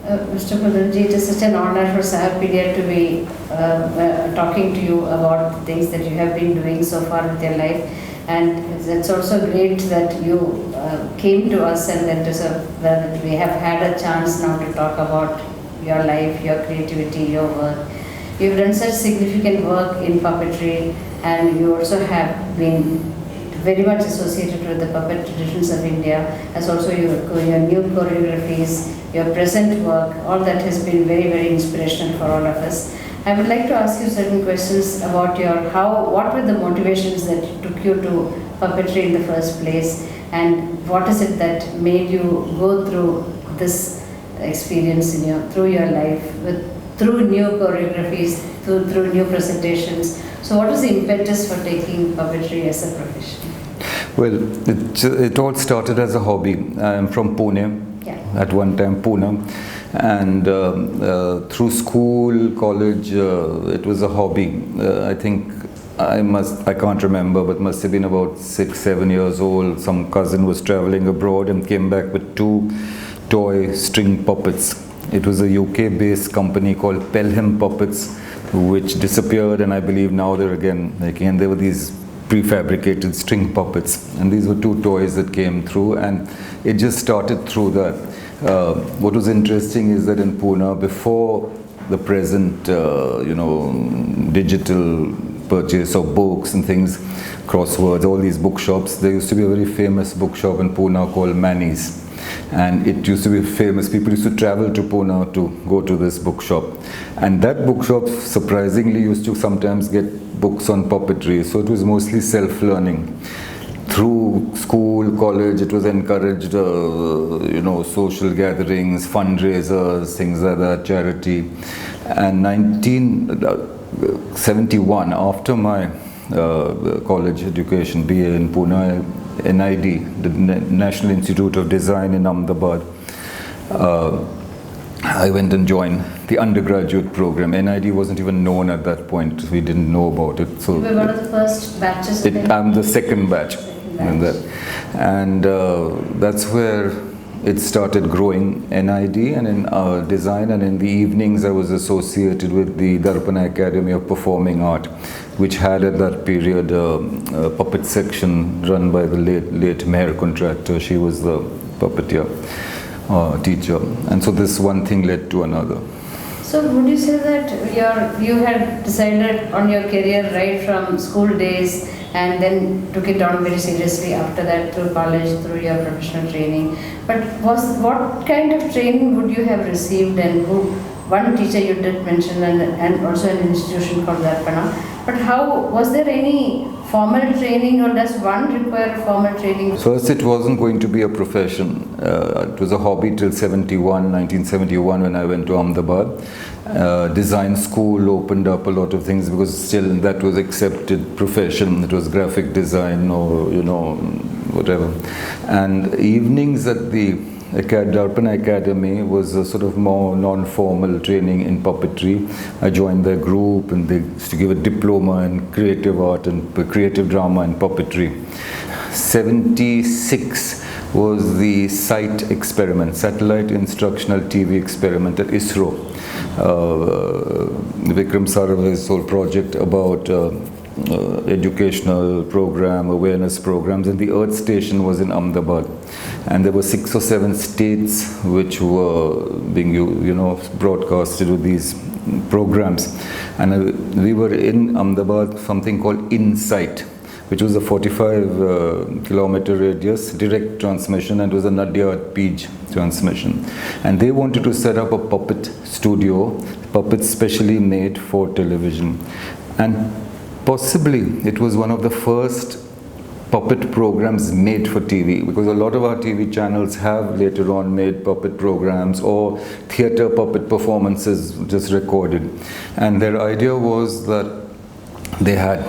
Mr. Pudumjee, it is such an honor for Sahapedia to be talking to you about the things that you have been doing so far with your life. And it's also great that you came to us and that we have had a chance now to talk about your life, your creativity, your work. You've done such significant work in puppetry, and you also have been very much associated with the puppet traditions of India, as also your new choreographies, your present work. All that has been very, very inspirational for all of us. I would like to ask you certain questions about what were the motivations that took you to puppetry in the first place, and what is it that made you go through this experience through your life, through new choreographies, through new presentations. So what was the impetus for taking puppetry as a profession? Well, it all started as a hobby. I'm from Pune, at one time Pune, and through school, college, it was a hobby. I think I can't remember, but must have been about 6-7 years old. Some cousin was traveling abroad and came back with 2 toy string puppets. It was a UK-based company called Pelham Puppets, which disappeared, and I believe now they're again making. And there were these prefabricated string puppets, and these were 2 toys that came through, and it just started through that. What was interesting is that in Pune, before the present, digital purchase of books and things, crosswords, all these bookshops, there used to be a very famous bookshop in Pune called Manny's. And it used to be famous. People used to travel to Pune to go to this bookshop. And that bookshop, surprisingly, used to sometimes get books on puppetry. So it was mostly self-learning. Through school, college, it was encouraged, social gatherings, fundraisers, things like that, charity. And 1971, after my college education, BA in Pune, NID, the National Institute of Design in Ahmedabad, I went and joined the undergraduate program. NID wasn't even known at that point. We didn't know about it. So you were one of the first batches? I'm the second batch. And that's where it started growing, NID, and in design. And in the evenings I was associated with the Darpana Academy of Performing Art, which had at that period a puppet section run by the late Meher contractor. She was the puppeteer teacher. And so this one thing led to another. So would you say that you had decided on your career right from school days, and then took it on very seriously after that through college, through your professional training? But what kind of training would you have received, and one teacher you did mention, and also an institution called Darpana, but was there any formal training, or does one require formal training? First, it wasn't going to be a profession. It was a hobby till 1971, when I went to Ahmedabad. Design school opened up a lot of things, because still that was accepted profession. It was graphic design or whatever. And evenings at the Darpana Academy was a sort of more non-formal training in puppetry. I joined their group, and they used to give a diploma in creative art and creative drama and puppetry. 76 was the SITE experiment, Satellite Instructional TV Experiment at ISRO. Vikram Sarabhai's whole project about educational program, awareness programs, and the Earth Station was in Ahmedabad. And there were 6 or 7 states which were being, broadcasted with these programs. And we were in Ahmedabad, something called InSight, which was a 45-kilometer radius direct transmission, and it was a Nadia Page transmission. And they wanted to set up a puppet studio, puppets specially made for television. And possibly it was one of the first puppet programs made for TV, because a lot of our TV channels have later on made puppet programs or theatre puppet performances just recorded. And their idea was that they had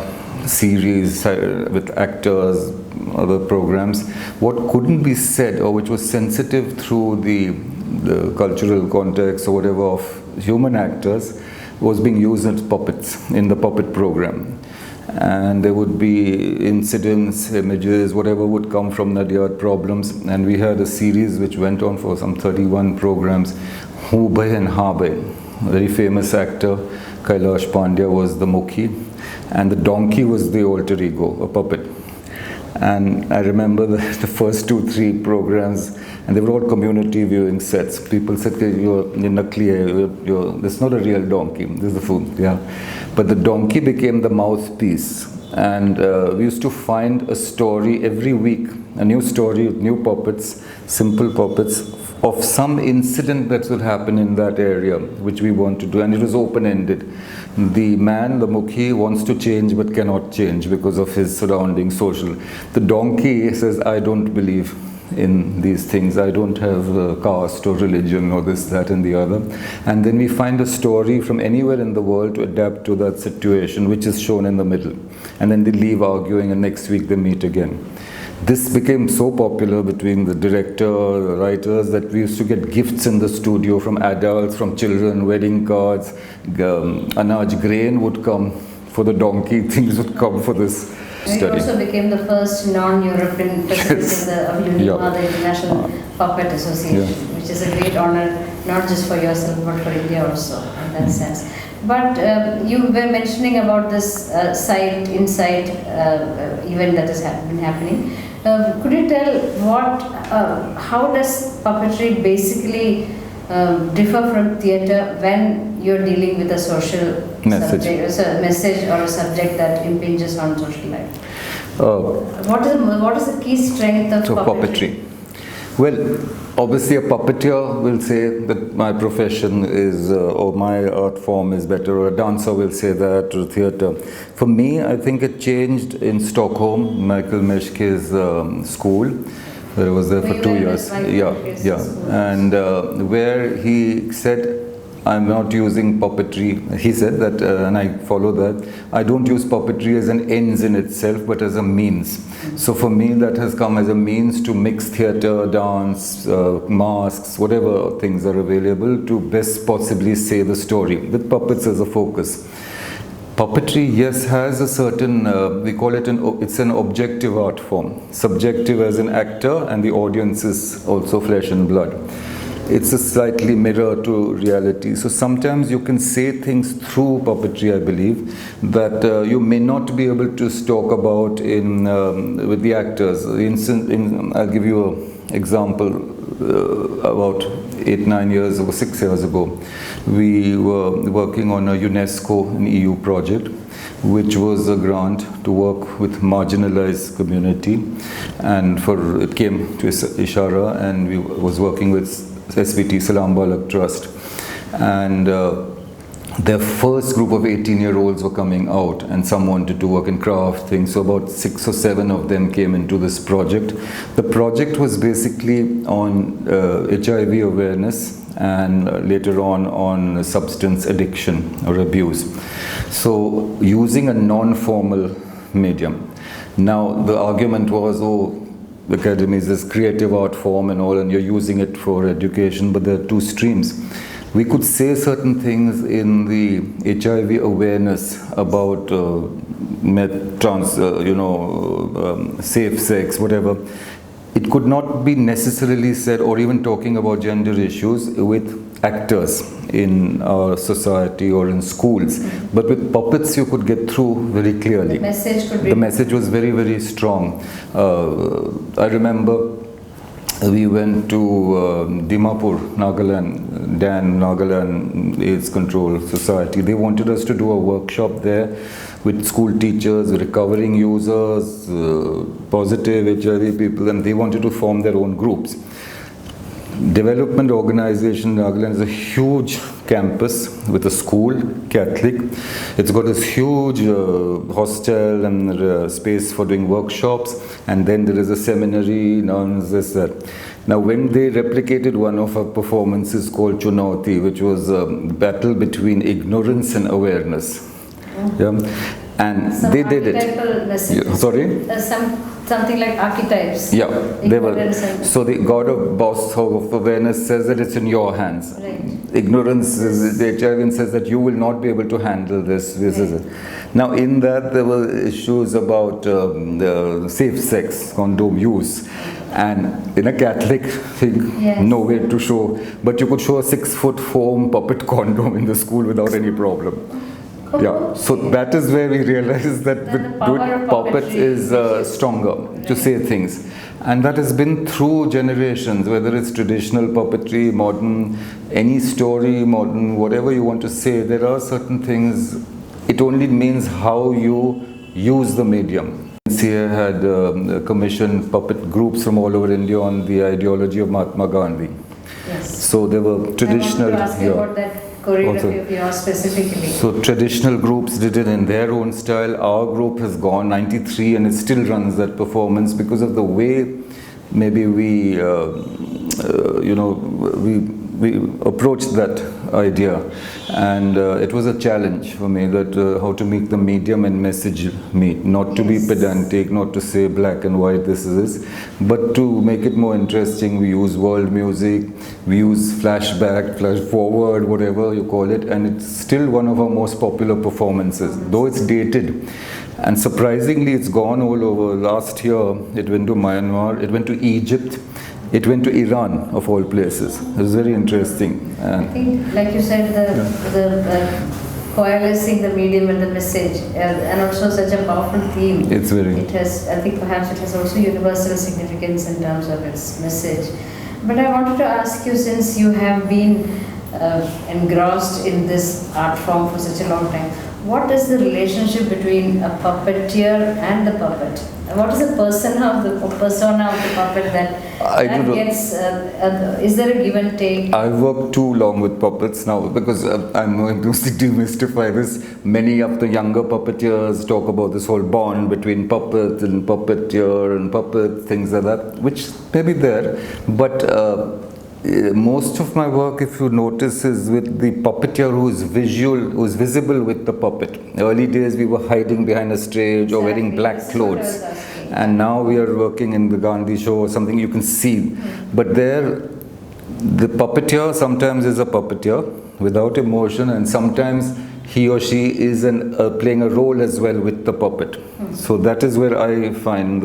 series with actors, other programs. What couldn't be said, or which was sensitive through the cultural context or whatever of human actors, was being used as puppets in the puppet program. And there would be incidents, images, whatever would come from Nadia problems. And we had a series which went on for some 31 programs, Hubhai and Habhai, very famous actor, Kailash Pandya was the Mukhi, and the donkey was the alter ego, a puppet. And I remember the first 2-3 programs, and they were all community viewing sets. People said, you're nakli, this is not a real donkey, this is the food. Yeah. But the donkey became the mouthpiece. And we used to find a story every week, a new story with new puppets, simple puppets, of some incident that would happen in that area, which we want to do. And it was open-ended. The man, the Mukhi, wants to change but cannot change because of his surrounding social. The donkey says, I don't believe in these things. I don't have caste or religion or this, that and the other. And then we find a story from anywhere in the world to adapt to that situation, which is shown in the middle. And then they leave arguing and next week they meet again. This became so popular between the director, the writers, that we used to get gifts in the studio from adults, from children, wedding cards. Anaj grain would come for the donkey, things would come for this study. It also became the first non-European president of UNIMA, the International Puppet Association, which is a great honor, not just for yourself, but for India also, in that sense. But you were mentioning about this inside event that has been happening. Could you tell how does puppetry basically differ from theatre when you're dealing with a social message or a subject that impinges on social life? What is the key strength of puppetry? Well, obviously a puppeteer will say that my profession is, or my art form is better, or a dancer will say that, or theatre. For me, I think it changed in Stockholm, Michael Meschke's school. I was there for 2 years. And where he said, I'm not using puppetry. He said that, and I follow that, I don't use puppetry as an ends in itself, but as a means. So for me, that has come as a means to mix theatre, dance, masks, whatever things are available to best possibly say the story, with puppets as a focus. Puppetry, yes, has a certain, we call it it's an objective art form. Subjective as an actor, and the audience is also flesh and blood. It's a slightly mirror to reality. So sometimes you can say things through puppetry, I believe, that you may not be able to talk about with the actors. I'll give you an example. About 8-9 years ago, 6 years ago, we were working on a UNESCO and EU project, which was a grant to work with marginalized community, and it came to Ishara, and we was working with SVT Salam Balak Trust, and their first group of 18-year-olds were coming out, and some wanted to work in craft things. So about 6 or 7 of them came into this project. The project was basically on HIV awareness, and later on substance addiction or abuse. So using a non-formal medium. Now the argument was, the academy is this creative art form and all, and you're using it for education, but there are 2 streams. We could say certain things in the HIV awareness about safe sex, whatever. It could not be necessarily said, or even talking about gender issues with actors in our society or in schools. But with puppets you could get through very clearly. The message was very, very strong. I remember we went to Dimapur, Nagaland, Nagaland AIDS Control Society. They wanted us to do a workshop there with school teachers, recovering users, positive HIV people, and they wanted to form their own groups. Development organization in Nagaland is a huge campus with a school, Catholic. It's got this huge hostel and space for doing workshops, and then there is a seminary, Now when they replicated one of our performances called Chunauti, which was a battle between ignorance and awareness. And some they did it. messages. Sorry? Some something like archetypes. Yeah, they were. Ignorance and- So the god of boss of awareness says that it's in your hands. Right. Ignorance, the Acharyan says that you will not be able to handle this. This is Right. it. Now, in that, there were issues about the safe sex, condom use. And in a Catholic thing, Yes. no way to show. But you could show a 6-foot foam puppet condom in the school without any problem. Yeah, so that is where we realize that Then the power with of puppets puppetry is is- stronger to say things. And that has been through generations, whether it's traditional puppetry, modern, any story, modern, whatever you want to say, there are certain things. It only means how you use the medium. NCA had commissioned puppet groups from all over India on the ideology of Mahatma Gandhi. Yes. So there were traditional. I want to ask you about that choreography of yours specifically. So traditional groups did it in their own style. Our group has gone 93 and it still runs that performance because of the way maybe we we approached that idea, and it was a challenge for me that how to make the medium and message meet, not to be pedantic, not to say black and white this is this, but to make it more interesting. We use world music, we use flashback, flash forward, whatever you call it, and it's still one of our most popular performances, though it's dated. And surprisingly, it's gone all over. Last year, it went to Myanmar, it went to Egypt, it went to Iran, of all places. It was very interesting. I think, like you said, the coalescing the medium and the message, and also such a powerful theme. It's very. It has, I think, perhaps it has also universal significance in terms of its message. But I wanted to ask you, since you have been engrossed in this art form for such a long time, what is the relationship between a puppeteer and the puppet? What is the persona of the puppet that gets? Is there a give and take? I work too long with puppets now because I'm going to demystify this. Many of the younger puppeteers talk about this whole bond between puppet and puppeteer and puppet, things like that, which may be there, but most of my work, if you notice, is with the puppeteer who is visible with the puppet. Early days we were hiding behind a stage or wearing black clothes, and now we are working in the Gandhi show or something you can see. But there, the puppeteer sometimes is a puppeteer without emotion, and sometimes he or she is playing a role as well with the puppet. So that is where I find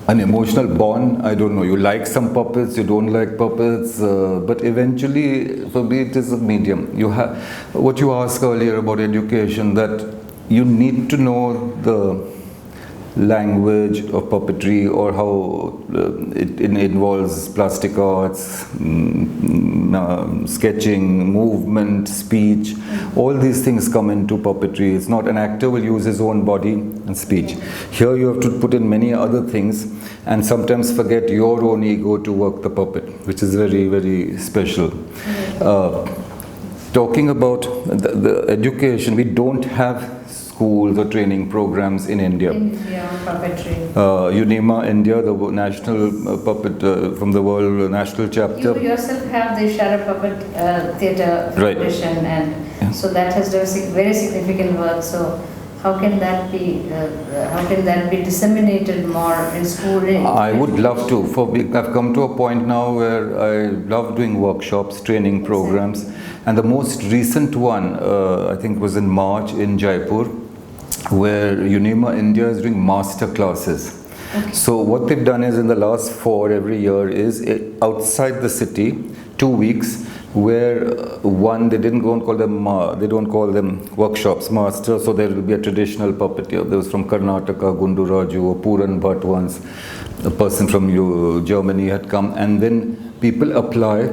an emotional bond. I don't know, you like some puppets, you don't like puppets, but eventually for me it is a medium. You have what you asked earlier about education, that you need to know the language of puppetry, or how it involves plastic arts, sketching, movement, speech. All these things come into puppetry. It's not an actor will use his own body and speech. Here you have to put in many other things and sometimes forget your own ego to work the puppet, which is very, very special. Talking about the education, we don't have schools or training programs in India. Puppetry. UNIMA India, the national puppet from the world national chapter. You yourself have the Ishara Puppet Theatre Foundation, and so that has done very significant work. So how can that be disseminated more in school? I would love to. I've come to a point now where I love doing workshops, training programs, and the most recent one I think was in March in Jaipur, where UNIMA India is doing master classes. Okay. So what they've done is in the last 4 every year is outside the city, 2 weeks, where they don't call them workshops, masters. So there will be a traditional puppeteer. There was from Karnataka, Gunduraju, or Puran Bhatt once, a person from Germany had come, and then people apply.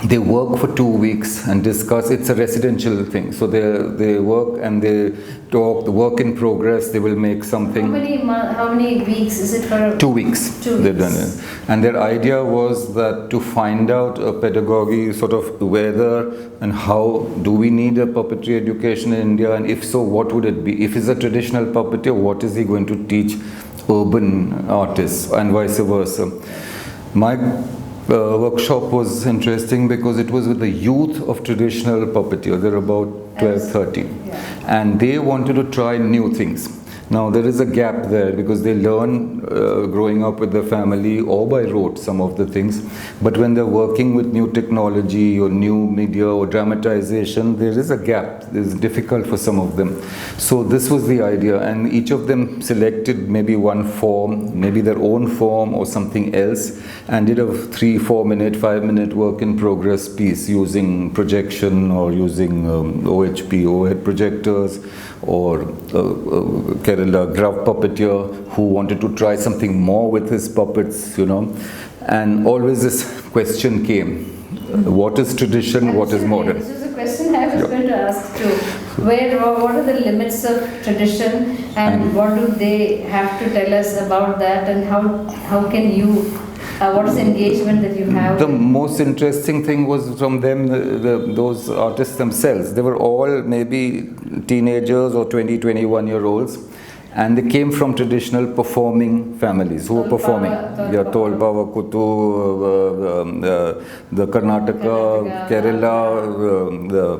They work for 2 weeks and discuss. It's a residential thing. So they work and they talk, the work in progress, they will make something. How many weeks is it for? 2 weeks. 2 weeks. They've done it. And their idea was that to find out a pedagogy, sort of whether and how do we need a puppetry education in India, and if so, what would it be? If he's a traditional puppeteer, what is he going to teach urban artists, and vice versa? My workshop was interesting because it was with the youth of traditional puppeteer. They're about 12, 13. Yeah. And they wanted to try new things. Now there is a gap there because they learn growing up with their family or by rote some of the things, but when they're working with new technology or new media or dramatization, there is a gap. It's difficult for some of them. So this was the idea, and each of them selected maybe one form, maybe their own form or something else, and did a 3-4 minute, 5-minute work in progress piece using projection or using OHP, overhead projectors, or Kerala Graf puppeteer who wanted to try something more with his puppets, you know, and always this question came, what is tradition, what is modern? This is a question I was going to ask too. What are the limits of tradition, and what do they have to tell us about that, and how can you, what is the engagement that you have? The most interesting thing was from them, those artists themselves. They were all maybe teenagers or 21-year-olds, and they came from traditional performing families who were performing. Tolpa, Kutu, the Karnataka, Kerala, the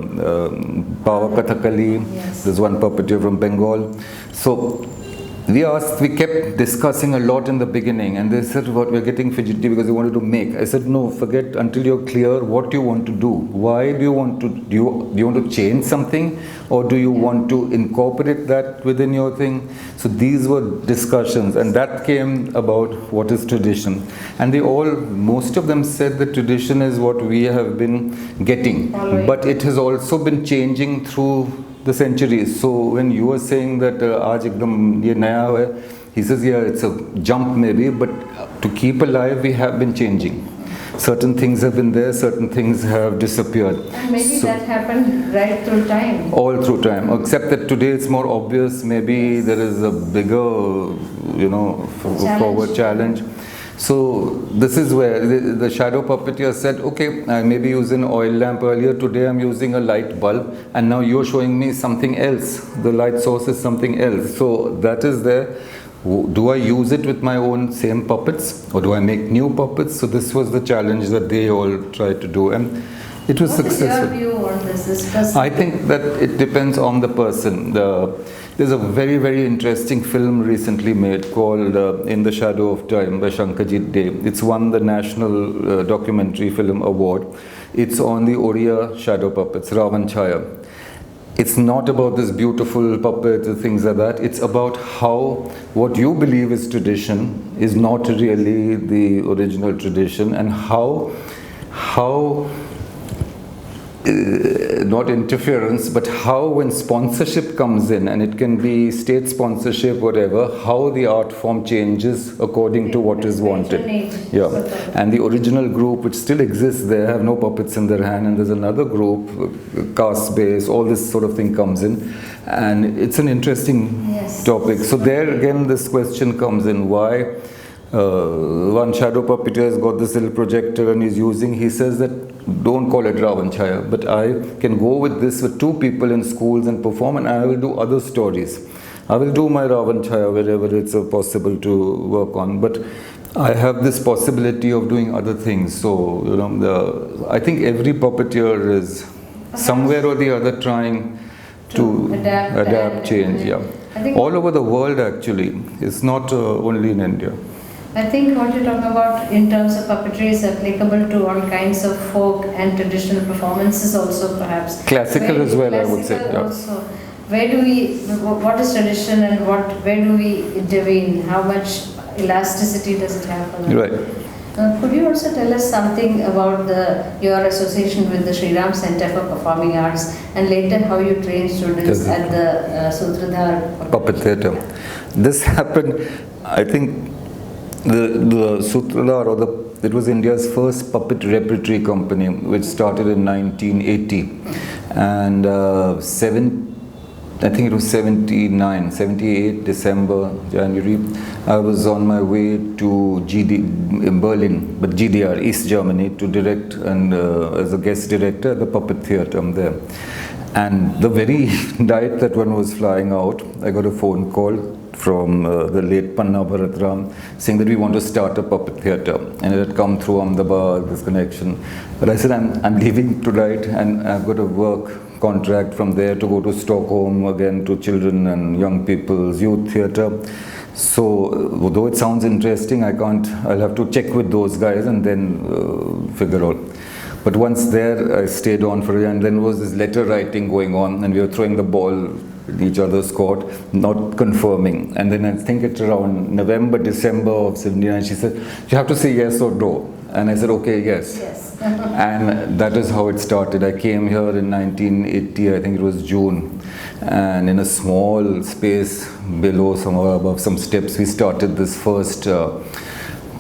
Pava Kathakali. Yes. There's one puppeteer from Bengal. So we kept discussing a lot in the beginning, and they said, what, we're getting fidgety because they wanted to make. I said, no, forget until you're clear what you want to do. Why do you want to, do you want to change something, or do you want to incorporate that within your thing? So these were discussions, and that came about what is tradition. And most of them said that tradition is what we have been getting, but it has also been changing through the centuries. So when you were saying that aaj ekdam ye naya hai, he says, yeah, it's a jump maybe, but to keep alive we have been changing. Certain things have been there, certain things have disappeared. And maybe that happened right through time. All through time, except that today it's more obvious. Maybe there is a bigger, you know, forward challenge. So this is where the shadow puppeteer said, okay, I maybe used an oil lamp earlier, today I'm using a light bulb, and now you're showing me something else. The light source is something else. So that is there. Do I use it with my own same puppets, or do I make new puppets? So this was the challenge that they all tried to do, and it was successful. What is your view on this? I think that it depends on the person. There's a very, very interesting film recently made called In the Shadow of Time by Shankajit Dey. It's won the National Documentary Film Award. It's on the Oriya shadow puppets, Ravan Chaya. It's not about this beautiful puppet or things like that. It's about how what you believe is tradition is not really the original tradition, and how not interference, but how when sponsorship comes in, and it can be state sponsorship, whatever, how the art form changes according to what is wanted. Yeah, and the original group, which still exists, they have no puppets in their hand, and there's another group, caste based, all this sort of thing comes in, and it's an interesting topic. So there again, this question comes in: why? One shadow puppeteer has got this little projector and he's using, he says that don't call it Ravan Chaya, but I can go with this with 2 people in schools and perform, and I will do other stories. I will do my Ravan Chaya wherever it's possible to work on, but I have this possibility of doing other things. So, you know, I think every puppeteer is somewhere or the other trying to adapt, change. Yeah, all over the world actually. It's not only in India. I think what you're talking about in terms of puppetry is applicable to all kinds of folk and traditional performances also, perhaps. Classical as well, I would say. Yeah. Also. Where do we, what is tradition, and where do we intervene? How much elasticity does it have? Right. Could you also tell us something about your association with the Sri Ram Center for Performing Arts, and later how you train students at the Sutradhar Puppet Theatre? This happened, I think, the Sutradhar, it was India's first puppet repertory company, which started in 1980, and I think it was 78 December, January, I was on my way to in Berlin, but GDR, East Germany, to direct and as a guest director at the Puppet Theatre there. And the very night that one was flying out, I got a phone call from the late Panna Bharatram saying that we want to start a puppet theatre, and it had come through Ahmedabad, this connection. But I said, I'm leaving tonight and I've got to work contract from there to go to Stockholm again to children and young people's youth theatre. So though it sounds interesting, I'll have to check with those guys and then figure out. But once there, I stayed on for it, and then was this letter writing going on, and we were throwing the ball in each other's court, not confirming. And then I think it's around November, December of 79, she said, you have to say yes or no. And I said, okay, yes. Yes. And that is how it started. I came here in 1980, I think it was June. And in a small space below, somewhere above some steps, we started this first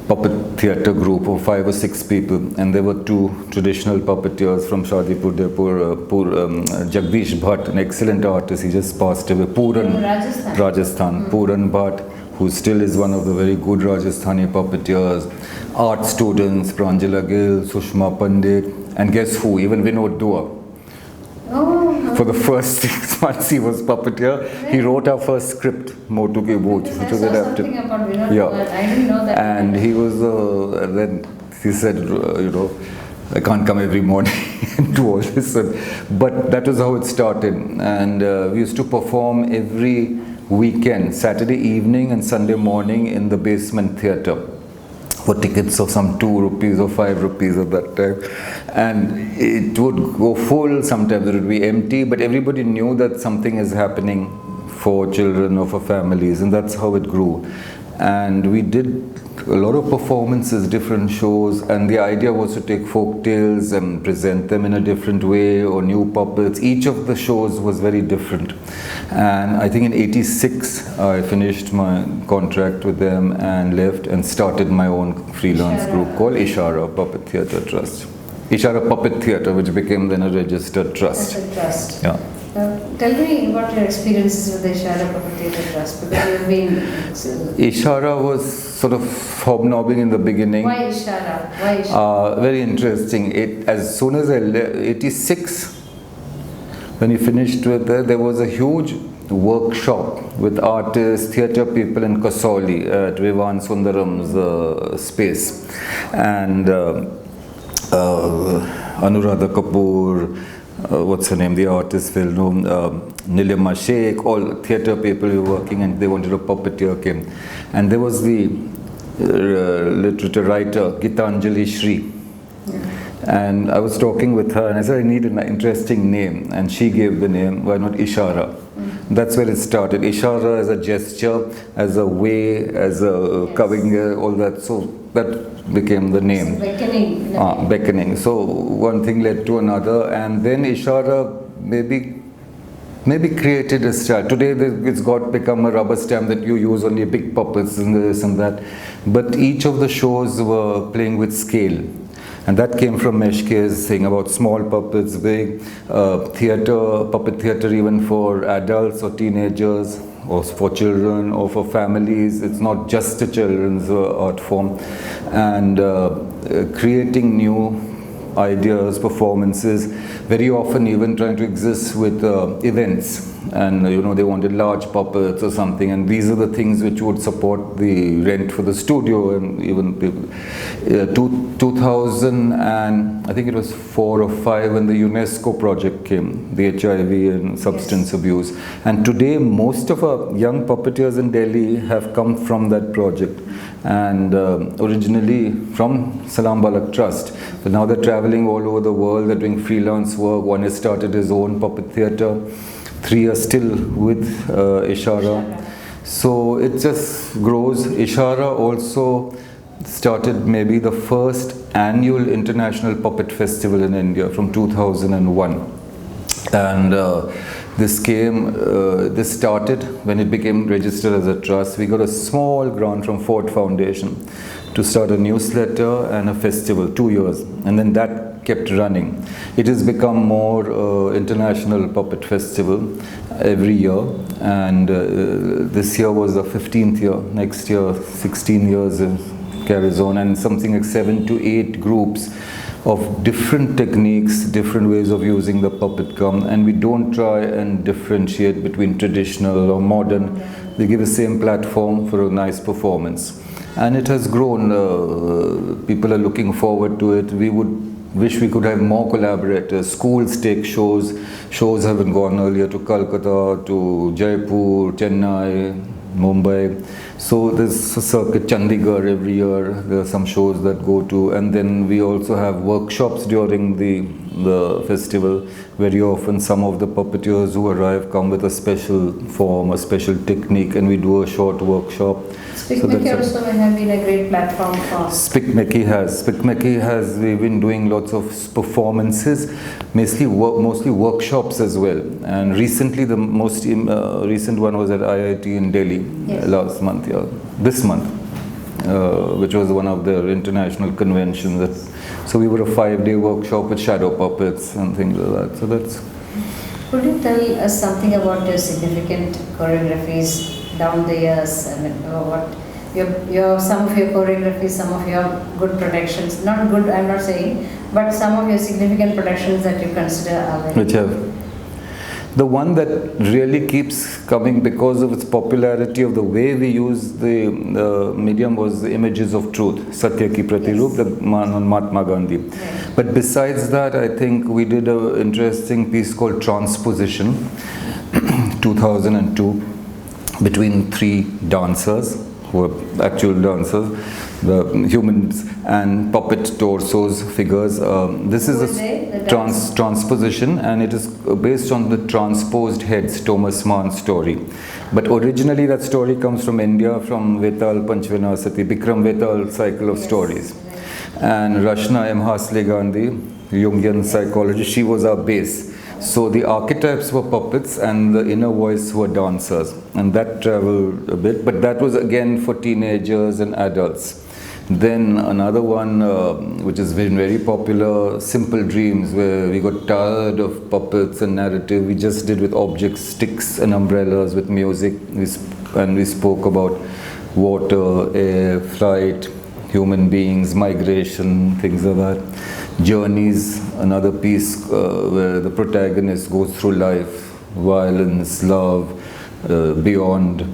puppet theatre group of 5 or 6 people, and there were 2 traditional puppeteers from Dadi Pudumjee, Jagdish Bhatt, an excellent artist, he just passed away, Rajasthan, Puran Bhatt, who still is one of the very good Rajasthani puppeteers, art students, Pranjala Gill, Sushma Pandit, and guess who, even Vinod Dua. Oh, For the first 6 months he was puppeteer. He wrote our first script, Motu Ki Booth, which was adapted. About Vinod, I didn't know that. And he was, then he said, I can't come every morning and do all this. But that was how it started. And we used to perform every weekend, Saturday evening and Sunday morning in the basement theatre, for tickets of some 2 rupees or 5 rupees at that time. And it would go full, sometimes it would be empty, but everybody knew that something is happening for children or for families, and that's how it grew. And we did a lot of performances, different shows, and the idea was to take folk tales and present them in a different way, or new puppets. Each of the shows was very different. And I think in '86 I finished my contract with them and left and started my own freelance group called Ishara Puppetry Theatre Trust. Ishara Puppet Theatre, which became then a registered trust. As a trust. Yeah. Tell me about your experiences with the Ishara Puppetry Theatre Trust, because you've been... Ishara was sort of hobnobbing in the beginning. Why Ishara? Why Ishara? Very interesting. As soon as I left, '86, when we finished with there was a huge workshop with artists, theatre people in Kasauli at Vivan Sundaram's space. And Anuradha Kapoor, what's her name, the artist well known, Nilima Sheikh, all theatre people were working, and they wanted a puppeteer came. And there was the literature writer Gitanjali Shri. And I was talking with her and I said, I need an interesting name. And she gave the name, why not Ishara? That's where it started. Ishara as a gesture, as a way, as a covering, all that. So that became the name. Beckoning. Beckoning. So one thing led to another, and then Ishara maybe created a style. Today it's become a rubber stamp that you use only big puppets and this and that. But each of the shows were playing with scale. And that came from Meshke's thing about small puppets, big theatre, puppet theatre even for adults or teenagers, or for children or for families. It's not just a children's art form. And creating new ideas, performances, very often even trying to exist with events. And they wanted large puppets or something, and these are the things which would support the rent for the studio. And even people 2000, and I think it was 4 or 5 when the UNESCO project came, the HIV and substance abuse. And today most of our young puppeteers in Delhi have come from that project, and originally from Salam Balak Trust. But now they're traveling all over the world, they're doing freelance work. One has started his own puppet theatre. 3 are still with Ishara. So it just grows. Ishara also started maybe the first annual International Puppet Festival in India from 2001. And this started when it became registered as a trust. We got a small grant from Ford Foundation to start a newsletter and a festival, 2 years. And then that kept running. It has become more international puppet festival every year, and this year was the 15th year. Next year 16 years carries on, and something like 7 to 8 groups of different techniques, different ways of using the puppet come, and we don't try and differentiate between traditional or modern. They give the same platform for a nice performance, and it has grown. People are looking forward to it. We would wish we could have more collaborators. Schools take shows. Shows have gone earlier to Calcutta, to Jaipur, Chennai, Mumbai. So there's a circuit, Chandigarh every year. There are some shows that go to, and then we also have workshops during the festival. Very often some of the puppeteers who arrive come with a special form, a special technique, and we do a short workshop. Spickmacky also have been a great platform for... Spickmacky has, we've been doing lots of performances, mostly workshops as well. And recently the most recent one was at IIT in Delhi, yes, last month, this month, which was one of their international conventions. So we were a 5-day workshop with shadow puppets and things like that. So that's... Could you tell us something about your significant choreographies down the years? I mean, what your some of your choreographies, some of your good productions, not good, I'm not saying, but some of your significant productions that you consider are very... Which have... The one that really keeps coming because of its popularity of the way we use the medium was the Images of Truth, Satya Ki Pratiroop, the Mahatma Gandhi. Right. But besides that, I think we did an interesting piece called Transposition, 2002, between 3 dancers, who are actual dancers, the humans, and puppet torsos, figures. This is a transposition, and it is based on the Transposed Heads, Thomas Mann's story. But originally that story comes from India, from Vetal Panchvinasati, Bikram Vetal cycle of stories. And Rashna M. Hasle Gandhi, Jungian psychologist, she was our base. So the archetypes were puppets and the inner voice were dancers, and that traveled a bit, but that was again for teenagers and adults. Then another one which has been very popular, Simple Dreams, where we got tired of puppets and narrative. We just did with objects, sticks and umbrellas, with music, and we spoke about water, air, flight, human beings, migration, things like that. Journeys, another piece where the protagonist goes through life, violence, love, beyond.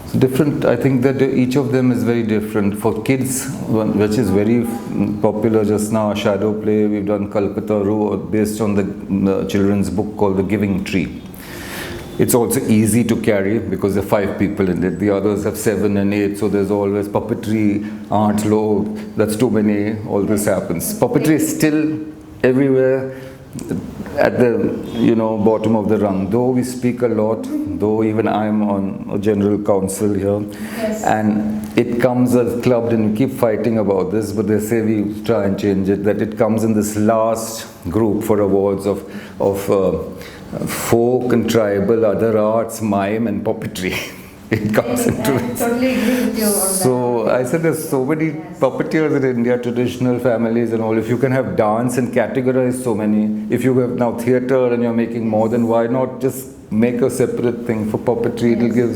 So different, I think that each of them is very different. For kids, which is very popular just now, shadow play, we've done Calcutta Roo based on the children's book called The Giving Tree. It's also easy to carry because there are 5 people in it. The others have 7 and 8, so there's always puppetry, art low, that's too many, all this happens. Puppetry is still everywhere at the bottom of the rung. Though we speak a lot, though even I'm on a general council here, yes, and it comes as clubbed, and we keep fighting about this, but they say we try and change it, that it comes in this last group for awards of folk and tribal, other arts, mime and puppetry. It comes into it. I totally agree with you on that. So I said there's so many puppeteers in India, traditional families and all. If you can have dance and categorize so many, if you have now theatre and you're making more, then why not just make a separate thing for puppetry? It'll give.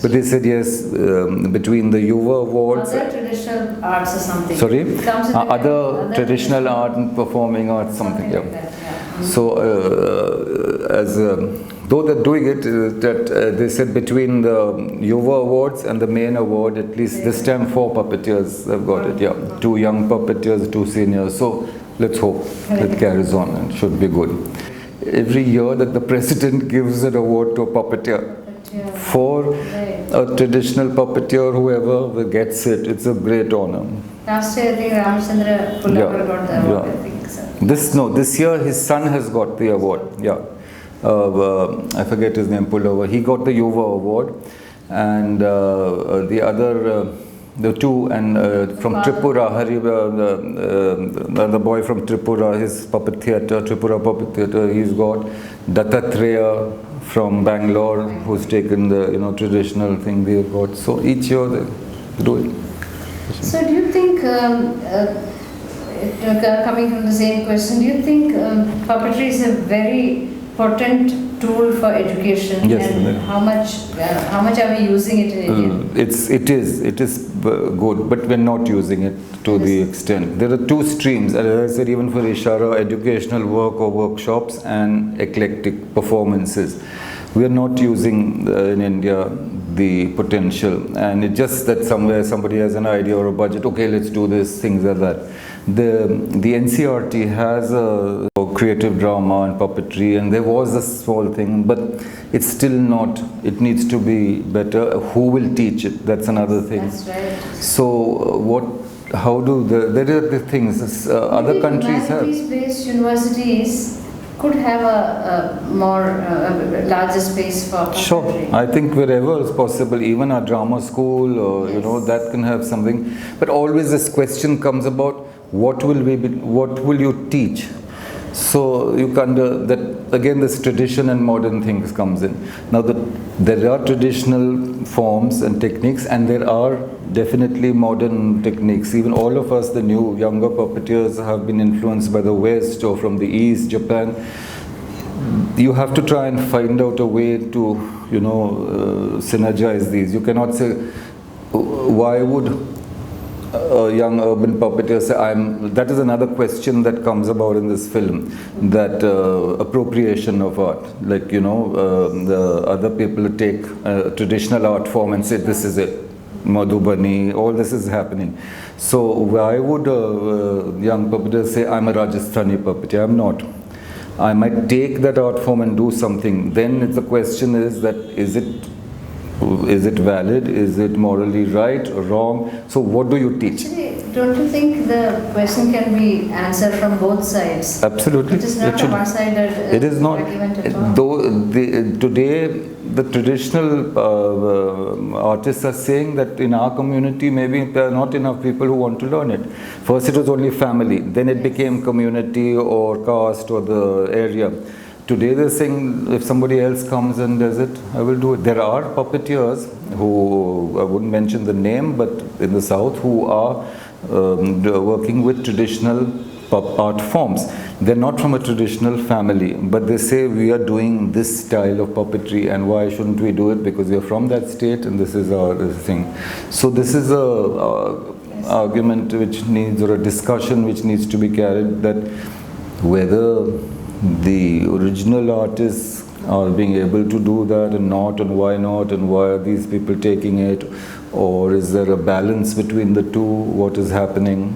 But they said yes, between the Yuva Awards. Other traditional arts or something. Sorry? Other traditional art and performing arts, something. Like that, yeah. So, though they're doing it, they said between the Yuva Awards and the main award, at least this time 4 puppeteers have got it. Yeah, 2 young puppeteers, 2 seniors. So let's hope it carries on and should be good. Every year that the president gives an award to a puppeteer, for a traditional puppeteer, whoever gets it, it's a great honor. Last year, I think Ramchandra Pullakkar got the award, I think. So. This year his son has got the award. Yeah, I forget his name. Pullakkar. He got the Yuva award, and the other, the 2, and from Tripura, the boy from Tripura, his puppet theatre, Tripura Puppet Theatre, he's got Dattatreya from Bangalore, who's taken the traditional thing they've got. So each year they do it. So do you think, coming from the same question, do you think puppetry is a very potent tool for education? Yes, and how much are we using it in India? It is good, but we're not using it to the extent. There are 2 streams, as I said, even for Ishara, educational work or workshops and eclectic performances. We are not using in India the potential, and it's just that somewhere somebody has an idea or a budget, okay, let's do this, things like that. The NCRT has a creative drama and puppetry, and there was a small thing, but it's still not, it needs to be better. Who will teach it? That's another thing. That's right. So how do there are the things other countries have. Humanities-based universities could have a more larger space for puppetry. Sure, I think wherever is possible, even a drama school, or Yes. that can have something. But always this question comes about, what will you teach? So you can't, that again this tradition and modern things comes in. Now there are traditional forms and techniques, and there are definitely modern techniques. Even all of us, the new younger puppeteers, have been influenced by the West or from the East, Japan. You have to try and find out a way to, synergize these. You cannot say, why would a young urban puppeteer say, that is another question that comes about in this film, that appropriation of art. Like, the other people take a traditional art form and say, this is it. Madhubani, all this is happening. So why would a young puppeteer say, I'm a Rajasthani puppeteer? I'm not. I might take that art form and do something. Then the question is that, is it valid? Is it morally right or wrong? So what do you teach? Actually, don't you think the question can be answered from both sides? Absolutely. It is not a one-sided it is not, argument at all. though today the traditional artists are saying that in our community maybe there are not enough people who want to learn it. First it was only family, then it became community or caste or the area. Today they're saying, if somebody else comes and does it, I will do it. There are puppeteers who, I wouldn't mention the name, but in the south, who are working with traditional art forms. They're not from a traditional family, but they say, we are doing this style of puppetry, and why shouldn't we do it? Because we are from that state and this is our thing. So this is a argument which needs, or a discussion which needs to be carried, that whether the original artists are being able to do that and not, and why not, and why are these people taking it, or is there a balance between the two, what is happening,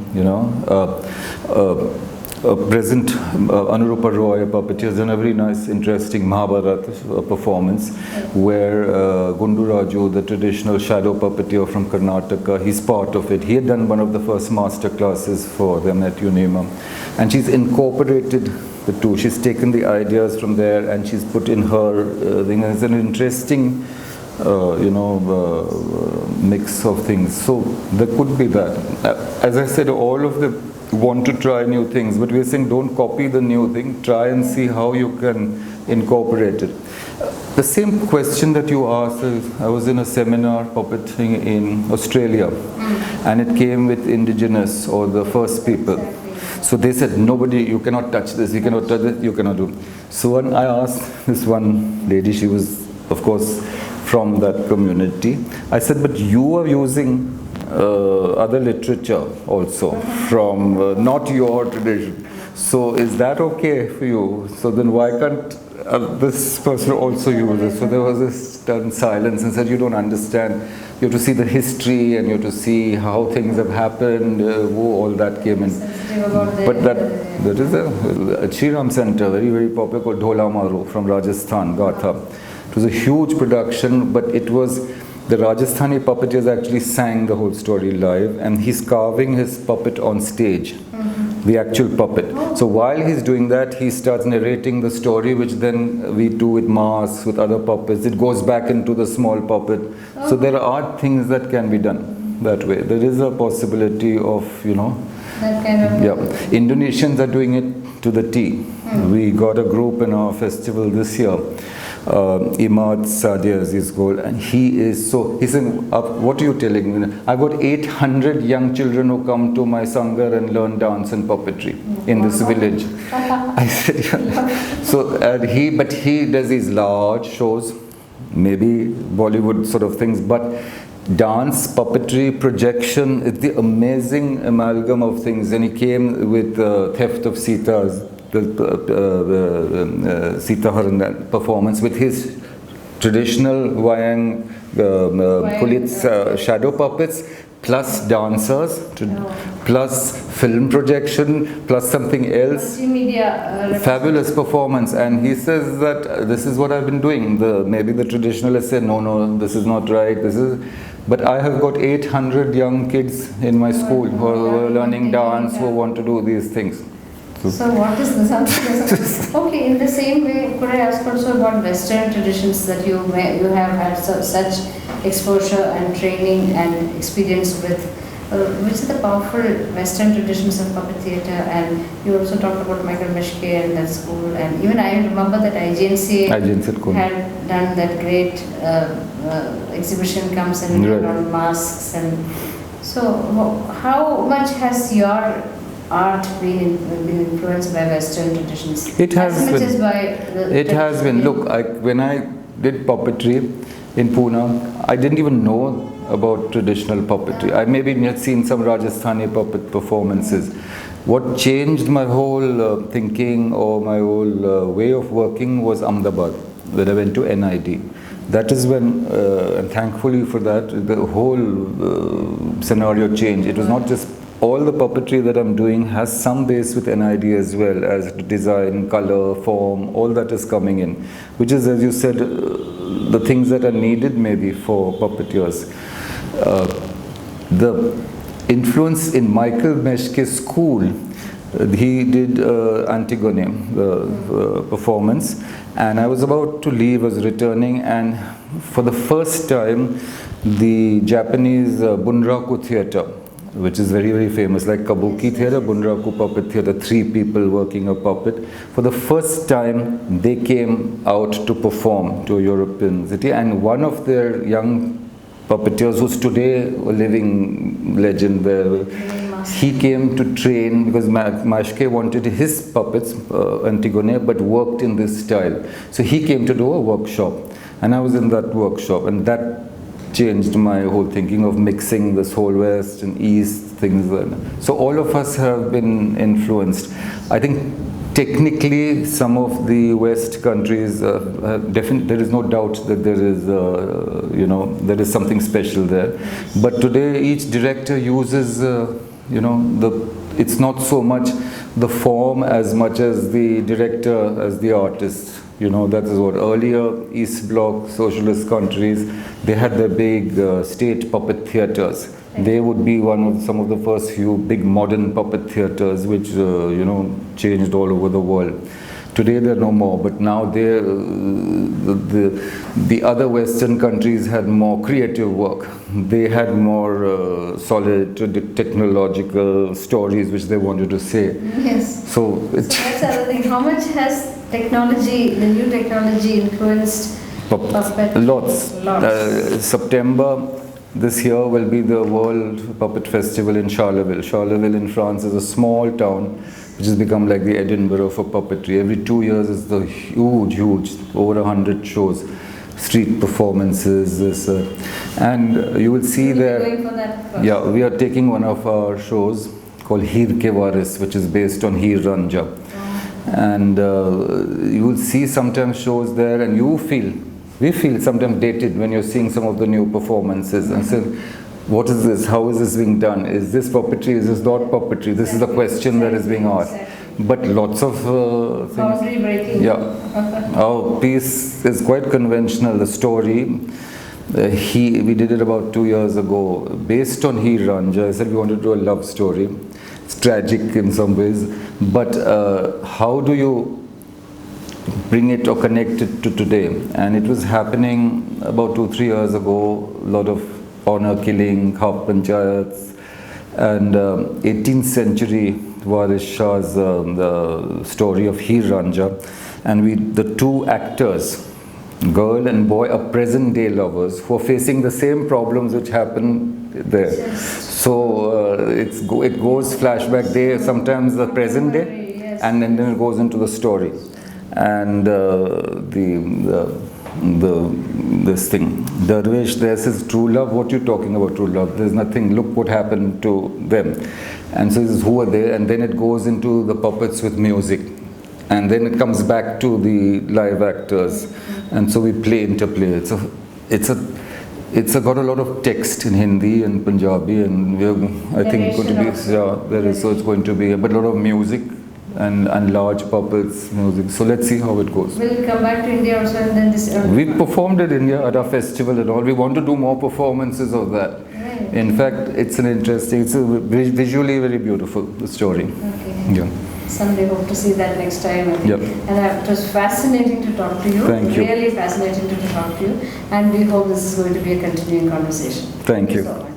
present Anurupa Roy, a puppeteer, has done a very nice, interesting Mahabharata performance, where Gundu Raju, the traditional shadow puppeteer from Karnataka, he's part of it. He had done one of the first master classes for them at UNIMA, and she's incorporated the two. She's taken the ideas from there and she's put in her thing. It's an interesting mix of things. So there could be that. As I said, all of them want to try new things, but we're saying don't copy the new thing, try and see how you can incorporate it. The same question that you asked, I was in a seminar puppeting in Australia, and it came with indigenous, or the first people. So they said, nobody, you cannot touch this, you cannot touch this, you cannot do. So when I asked this one lady, she was of course from that community, I said, but you are using other literature also from not your tradition. So is that okay for you? So then why can't this person also use it? So there was this stern silence and said, you don't understand. You have to see the history and you have to see how things have happened, all that came in. But that is a Shriram Center, very, very popular, called Dhola Maru from Rajasthan, Gatha. It was a huge production, but it was, the Rajasthani puppeteers actually sang the whole story live, and he's carving his puppet on stage, the actual puppet. So while he's doing that, he starts narrating the story, which then we do with masks, with other puppets. It goes back into the small puppet. So there are things that can be done that way. There is a possibility of, that kind of... Yeah. Indonesians are doing it to the T. We got a group in our festival this year. Imad Sadia is his goal, and he is so, he's saying, what are you telling me? I've got 800 young children who come to my Sangar and learn dance and puppetry in this village. I said, yeah. So, but he does these large shows, maybe Bollywood sort of things, but dance, puppetry, projection, it's the amazing amalgam of things. And he came with Theft of Sita's, the Sita Haran performance with his traditional Wayang shadow puppets, plus dancers, plus film projection, plus something else. Multimedia. Fabulous performance. And he says that this is what I've been doing. Maybe the traditionalists say, no, this is not right. But I have got 800 young kids in my school who are learning dance, who want to do these things. So what is this? Okay, in the same way, could I ask also about Western traditions that you have had such exposure and training and experience with? Which are the powerful Western traditions of puppet theatre? And you also talked about Microfiche and that school. And even I remember that IGNCA had done that great exhibition comes in on masks. And so how much has your art been influenced by Western traditions? It has as much been. As by it has been. Look, when I did puppetry in Pune, I didn't even know about traditional puppetry. I maybe had seen some Rajasthani puppet performances. What changed my whole thinking or my whole way of working was Ahmedabad, when I went to NID. That is when, and thankfully for that, the whole scenario changed. It was not just all the puppetry that I'm doing has some base with NID as well, as design, color, form, all that is coming in, which is, as you said, the things that are needed maybe for puppeteers. The influence in Michael Meshke's school, he did Antigone, the performance, and I was about to leave, I was returning, and for the first time, the Japanese Bunraku theatre, which is very, very famous, like Kabuki theatre, Bunraku puppet theatre, 3 people working a puppet. For the first time, they came out to perform to a European city, and one of their young puppeteers, who's today a living legend there, he came to train because Mashke wanted his puppets, Antigone, but worked in this style. So he came to do a workshop, and I was in that workshop, and that changed my whole thinking of mixing this whole West and East things. So all of us have been influenced. I think technically some of the West countries, there is no doubt that there is, there is something special there. But today each director uses, it's not so much the form as much as the director, as the artist. That is what earlier East Bloc socialist countries, they had their big state puppet theatres. They would be some of the first few big modern puppet theatres which changed all over the world. Today there are no more, but now the other Western countries had more creative work. They had more solid technological stories which they wanted to say. Yes. So that's the other thing. How much has technology, the new technology, influenced puppet? Lots. September this year will be the World Puppet Festival in Charleville. Charleville in France is a small town which has become like the Edinburgh for puppetry. Every 2 years is the huge, over 100 shows, street performances, and you will see there. Going for that? Yeah, we are taking one of our shows called Heer Ke Waris, which is based on Heer Ranjha. And you will see sometimes shows there, and we feel sometimes dated when you're seeing some of the new performances and say, what is this? How is this being done? Is this puppetry? Is this not puppetry? This is the question that is being asked. But lots of things. Boundary breaking. Yeah. Our piece is quite conventional. The story, we did it about 2 years ago, based on Heer Ranjha. I said we wanted to do a love story. It's tragic in some ways, but how do you bring it or connect it to today? And it was happening about 2-3 years ago, a lot of honor killing, khap panchayats, and 18th century Waris Shah's the story of Heer Ranjha, and the 2 actors, girl and boy, are present day lovers who are facing the same problems which happen there. Yes. So it goes flashback day, sometimes the present day, yes. And then it goes into the story. And this thing, Darwish there says, true love, what are you talking about true love? There's nothing, look what happened to them. And so this is who are they, and then it goes into the puppets with music. And then it comes back to the live actors. And so we interplay. It's got a lot of text in Hindi and Punjabi, and I think going to be, there is, so it's going to be, but a lot of music and large puppets, music. So let's see how it goes. Will you come back to India also and then this? We performed in India at our festival and all. We want to do more performances of that. Right. In fact, it's a visually very beautiful, the story. Okay. Yeah. Someday hope to see that next time. Yep. And it was fascinating to talk to you. Thank you. Really fascinating to talk to you. And we hope this is going to be a continuing conversation. Thank you. So much.